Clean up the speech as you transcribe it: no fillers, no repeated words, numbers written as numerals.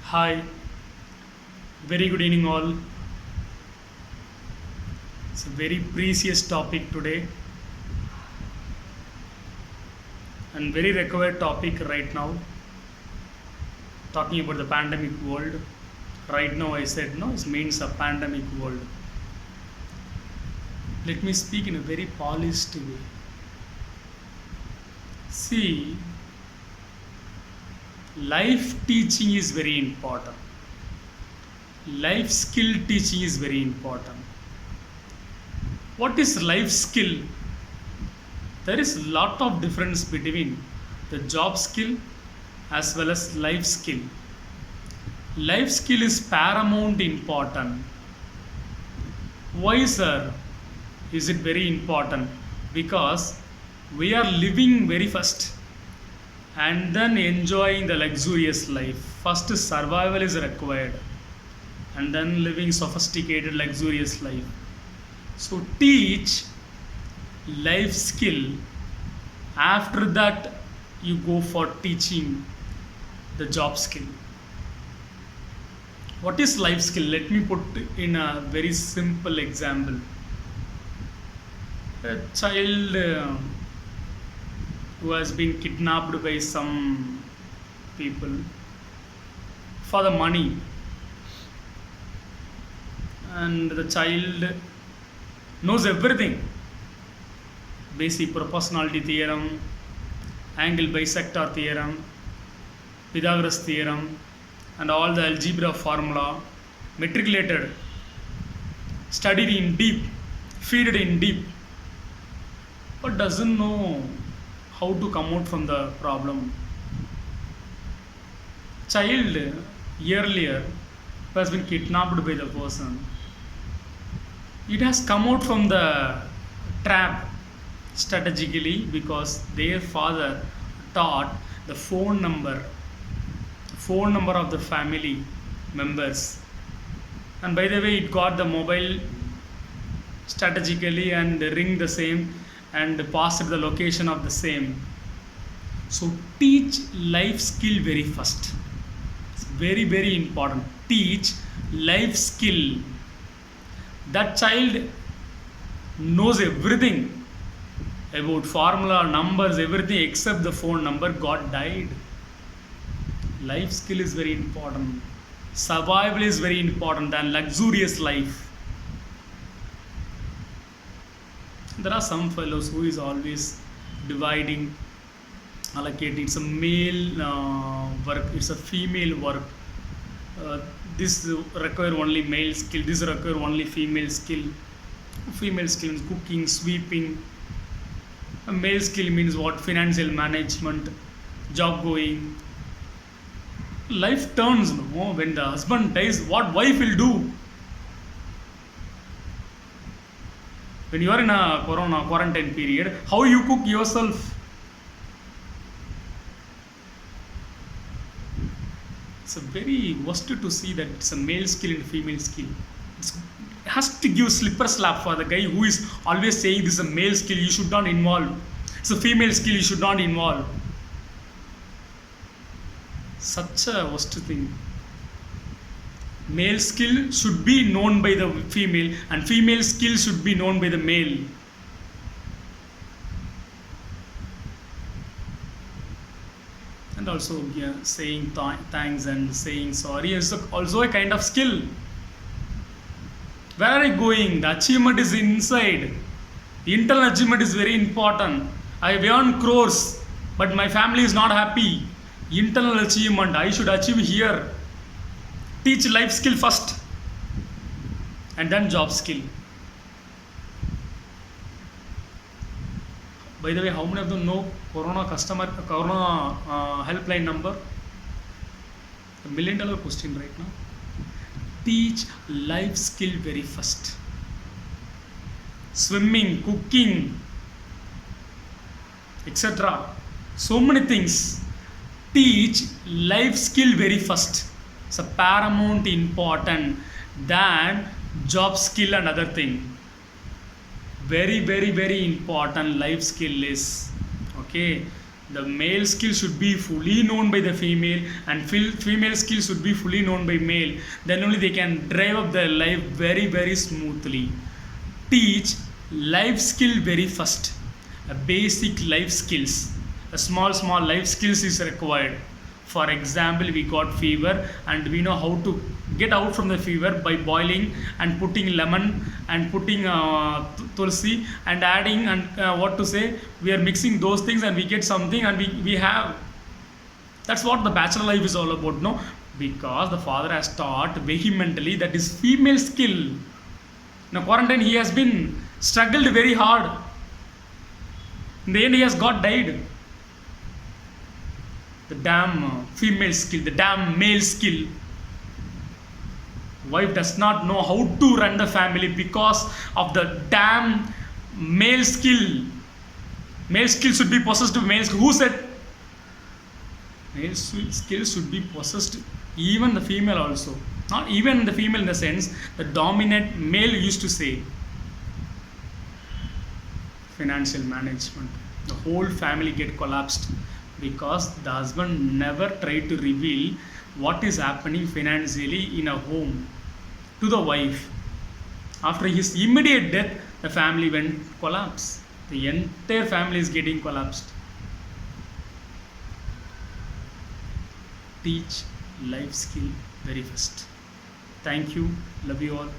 Hi, very good evening, all. It's a very precious topic today and very required topic right now. Talking about the pandemic world. Right now, I said no, it means a pandemic world. Let me speak in a very polished way. See, life teaching is very important. Life skill teaching is very important. What is life skill? There is a lot of difference between the job skill as well as life skill. Life skill is paramount important. Why, sir? Is it very important? Because we are living very first and then enjoying the luxurious life. First, survival is required and then living sophisticated, luxurious life. So, teach life skill. After that, you go for teaching the job skill. What is life skill? Let me put in a very simple example. A child who has been kidnapped by some people for the money, and the child knows everything: basic proportionality theorem, angle bisector theorem, Pythagoras theorem, and all the algebra formula, matriculated, studied in deep, feeded in deep, but doesn't know how to come out from the problem. Child earlier who has been kidnapped by the person, it has come out from the trap strategically because their father taught the phone number of the family members, and by the way it got the mobile strategically and ring the same and passed the location of the same. So teach life skill very first. It's very important. Teach life skill. That child knows everything about formula, numbers, everything except the phone number. God died. Life skill is very important. Survival is very important than luxurious life. There are some fellows who is always dividing, allocating. It's a male work, it's a female work. This require only male skill, this require only female skill. Female skill means cooking, sweeping. A male skill means what? Financial management, job going. Life turns, no? When the husband dies, what wife will do? When you are in a corona quarantine period, how you cook yourself? It's a very worst to see that it's a male skill and female skill. It has to give slipper slap for the guy who is always saying this is a male skill, you should not involve. It's a female skill, you should not involve. Such a worst thing. Male skill should be known by the female and female skill should be known by the male. And also saying thanks and saying sorry is also a kind of skill. Where are you going? The achievement is inside. The internal achievement is very important. I have earned crores, but my family is not happy. Internal achievement, I should achieve here. Teach life skill first and then job skill. By the way, how many of them know corona helpline number? $1 million question right now. Teach life skill very first. Swimming, cooking, etc. So many things. Teach life skill very first. It's a paramount important than job skill and other thing. Very important life skill is okay. The male skill should be fully known by the female, and female skill should be fully known by male. Then only they can drive up their life very very smoothly. Teach life skill very first. A basic life skills, a small life skills is required. For example, we got fever and we know how to get out from the fever by boiling and putting lemon and putting tulsi and adding and what to say, we are mixing those things and we get something and we have. That's what the bachelor life is all about, no? Because the father has taught vehemently that is female skill. Now quarantine he has been struggled very hard. In the end he has got died. The damn female skill, the damn male skill. Wife does not know how to run the family because of the damn male skill. Male skill should be possessed by male skill. Who said? Male skill should be possessed even the female also. Not even the female in the sense the dominant male used to say. Financial management. The whole family get collapsed because the husband never tried to reveal what is happening financially in a home to the wife. After his immediate death, the family went collapse. The entire family is getting collapsed. Teach life skill very first. Thank you. Love you all.